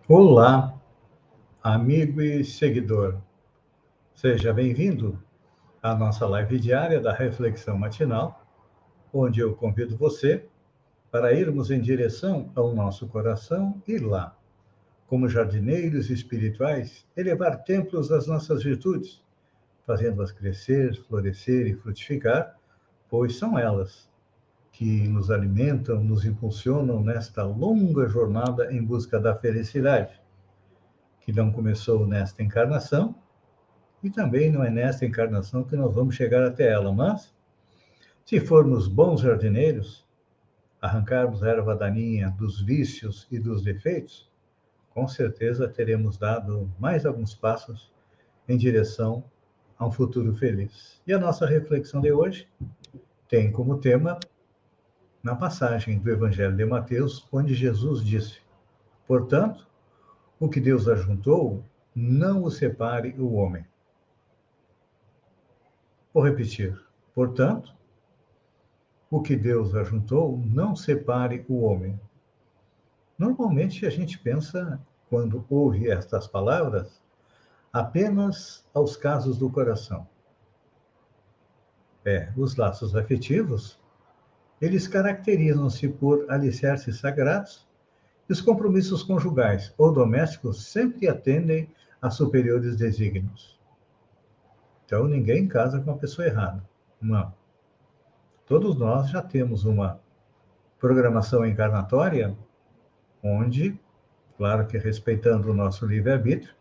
Olá, amigo e seguidor. Seja bem-vindo à nossa live diária da Reflexão Matinal, onde eu convido você para irmos em direção ao nosso coração e lá, como jardineiros espirituais, elevar templos das nossas virtudes, fazendo-as crescer, florescer e frutificar, pois são elas que nos alimentam, nos impulsionam nesta longa jornada em busca da felicidade, que não começou nesta encarnação. E também não é nesta encarnação que nós vamos chegar até ela, mas, se formos bons jardineiros, arrancarmos a erva daninha dos vícios e dos defeitos, com certeza teremos dado mais alguns passos em direção a um futuro feliz. E a nossa reflexão de hoje tem como tema na passagem do Evangelho de Mateus, onde Jesus disse: portanto, o que Deus ajuntou, não o separe o homem. Vou repetir. Portanto, o que Deus ajuntou, não separe o homem. Normalmente a gente pensa, quando ouve estas palavras, apenas aos casos do coração. Os laços afetivos, eles caracterizam-se por alicerces sagrados e os compromissos conjugais ou domésticos sempre atendem a superiores desígnios. Então ninguém casa com a pessoa errada. Não. Todos nós já temos uma programação encarnatória onde, claro que respeitando o nosso livre-arbítrio,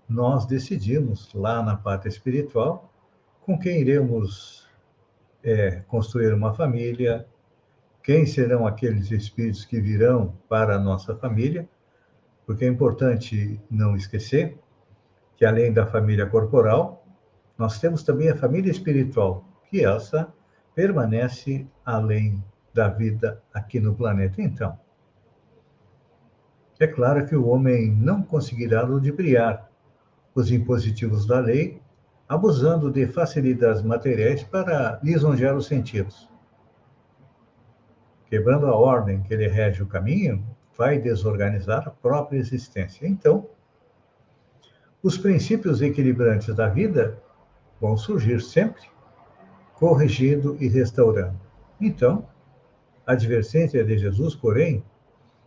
nós decidimos lá na pátria espiritual com quem iremos construir uma família, quem serão aqueles espíritos que virão para a nossa família, porque é importante não esquecer que além da família corporal, nós temos também a família espiritual, que essa permanece além da vida aqui no planeta. Então, é claro que o homem não conseguirá ludibriar os impositivos da lei, abusando de facilidades materiais para lisonjear os sentidos. Quebrando a ordem que lhe rege o caminho, vai desorganizar a própria existência. Então, os princípios equilibrantes da vida vão surgir sempre, corrigindo e restaurando. Então, a advertência de Jesus, porém,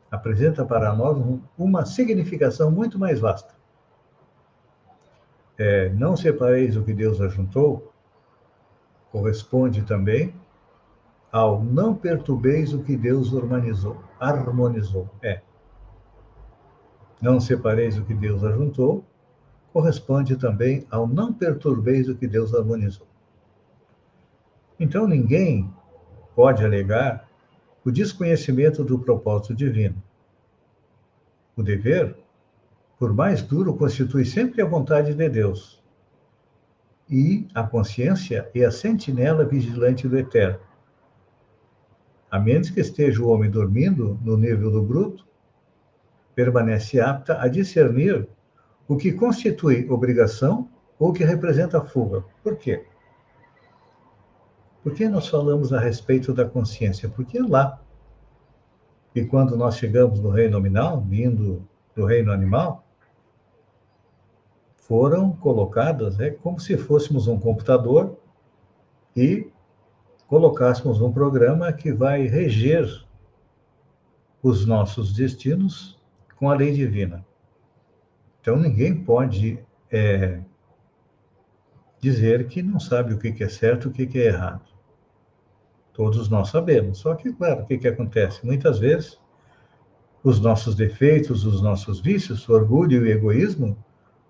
apresenta para nós uma significação muito mais vasta. Não separeis o que Deus ajuntou, corresponde também ao não perturbeis o que Deus harmonizou. Não separeis o que Deus ajuntou, corresponde também ao não perturbeis o que Deus harmonizou. Então ninguém pode alegar o desconhecimento do propósito divino. O dever, por mais duro, constitui sempre a vontade de Deus. E a consciência é a sentinela vigilante do eterno. A menos que esteja o homem dormindo no nível do bruto, permanece apta a discernir o que constitui obrigação ou o que representa fuga. Por quê? Por que nós falamos a respeito da consciência? Porque é lá. E quando nós chegamos no reino nominal, vindo do reino animal, foram colocadas como se fôssemos um computador e colocássemos um programa que vai reger os nossos destinos com a lei divina. Então ninguém pode dizer que não sabe o que é certo e o que é errado. Todos nós sabemos. Só que, claro, o que acontece? Muitas vezes, os nossos defeitos, os nossos vícios, o orgulho e o egoísmo,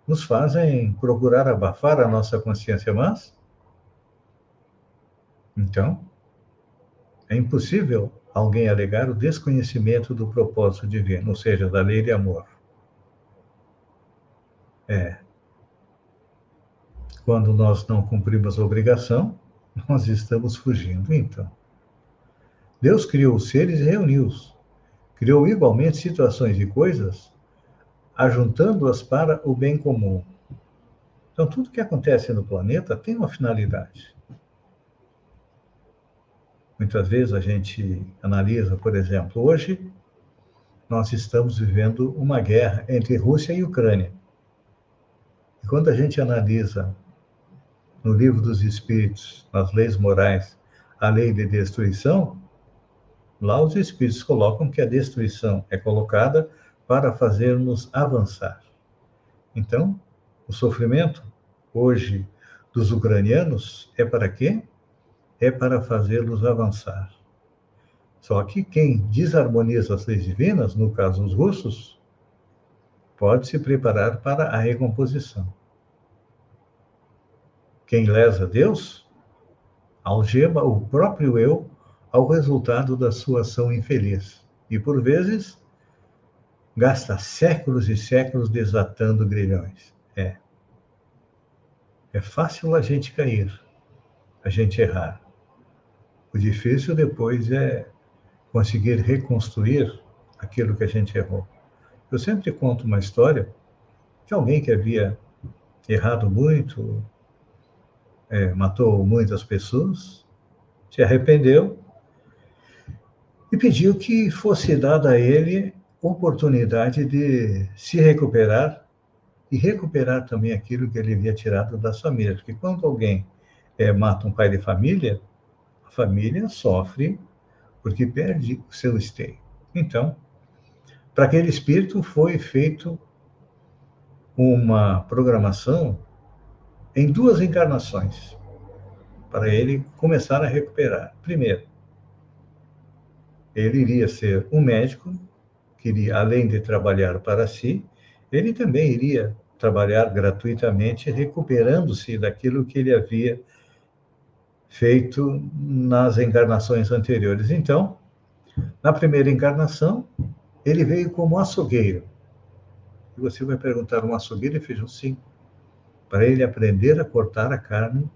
nos fazem procurar abafar a nossa consciência, mas, então, é impossível alguém alegar o desconhecimento do propósito divino, ou seja, da lei de amor. Quando nós não cumprimos a obrigação, nós estamos fugindo. Então, Deus criou os seres e reuniu-os. Criou igualmente situações e coisas, ajuntando-as para o bem comum. Então, tudo que acontece no planeta tem uma finalidade. Muitas vezes a gente analisa, por exemplo, hoje nós estamos vivendo uma guerra entre Rússia e Ucrânia. E quando a gente analisa no Livro dos Espíritos, nas leis morais, a lei de destruição, lá os Espíritos colocam que a destruição é colocada para fazer-nos avançar. Então, o sofrimento, hoje, dos ucranianos é para quê? É para fazê-los avançar. Só que quem desarmoniza as leis divinas, no caso os russos, pode se preparar para a recomposição. Quem lesa Deus, algema o próprio eu ao resultado da sua ação infeliz. E, por vezes, gasta séculos e séculos desatando grilhões. É fácil a gente cair, a gente errar. O difícil depois é conseguir reconstruir aquilo que a gente errou. Eu sempre conto uma história de alguém que havia errado muito, matou muitas pessoas, se arrependeu e pediu que fosse dada a ele oportunidade de se recuperar e recuperar também aquilo que ele havia tirado das famílias. Porque quando alguém mata um pai de família, a família sofre porque perde o seu esteio. Então, para aquele espírito foi feito uma programação em 2 encarnações, para ele começar a recuperar. Primeiro, ele iria ser um médico, que iria, além de trabalhar para si, ele também iria trabalhar gratuitamente, recuperando-se daquilo que ele havia feito nas encarnações anteriores. Então, na primeira encarnação, ele veio como açougueiro. E você vai perguntar, um açougueiro? Ele fez um sim, para ele aprender a cortar a carne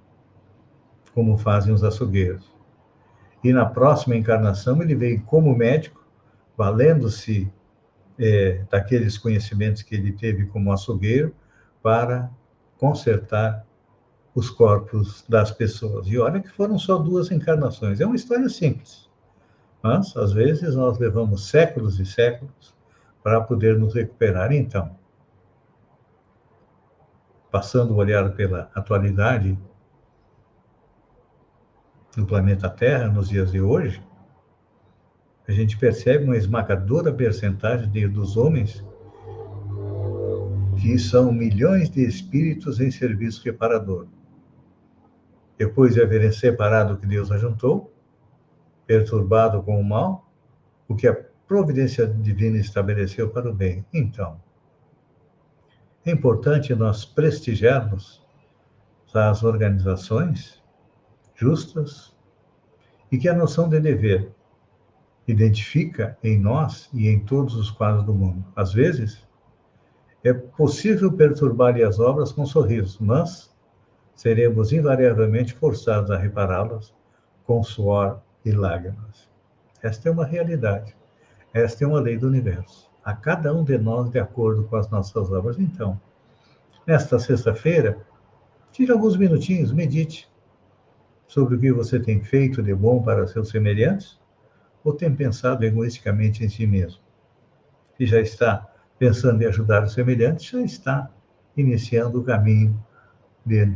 como fazem os açougueiros. E na próxima encarnação ele veio como médico, valendo-se daqueles conhecimentos que ele teve como açougueiro, para consertar os corpos das pessoas. E olha que foram só 2 encarnações. É uma história simples, mas às vezes nós levamos séculos e séculos para poder nos recuperar. Então, passando o olhar pela atualidade do planeta Terra nos dias de hoje, a gente percebe uma esmagadora percentagem dos homens que são milhões de espíritos em serviço reparador. Depois de haverem separado o que Deus ajuntou, perturbado com o mal, o que a providência divina estabeleceu para o bem. Então, é importante nós prestigiarmos as organizações justas e que a noção de dever identifica em nós e em todos os quadros do mundo. Às vezes, é possível perturbar as obras com sorrisos, mas seremos invariavelmente forçados a repará-las com suor e lágrimas. Esta é uma realidade. Esta é uma lei do universo. A cada um de nós, de acordo com as nossas obras. Então, nesta sexta-feira, tire alguns minutinhos, medite sobre o que você tem feito de bom para seus semelhantes, ou tem pensado egoisticamente em si mesmo. Se já está pensando em ajudar os semelhantes, já está iniciando o caminho de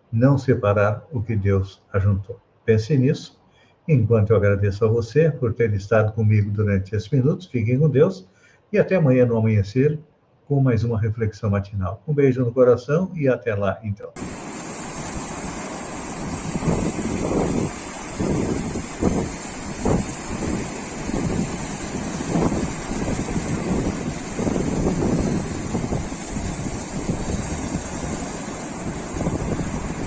não separar o que Deus ajuntou. Pense nisso. Enquanto eu agradeço a você por ter estado comigo durante esses minutos, fiquem com Deus e até amanhã no amanhecer com mais uma reflexão matinal. Um beijo no coração e até lá, então.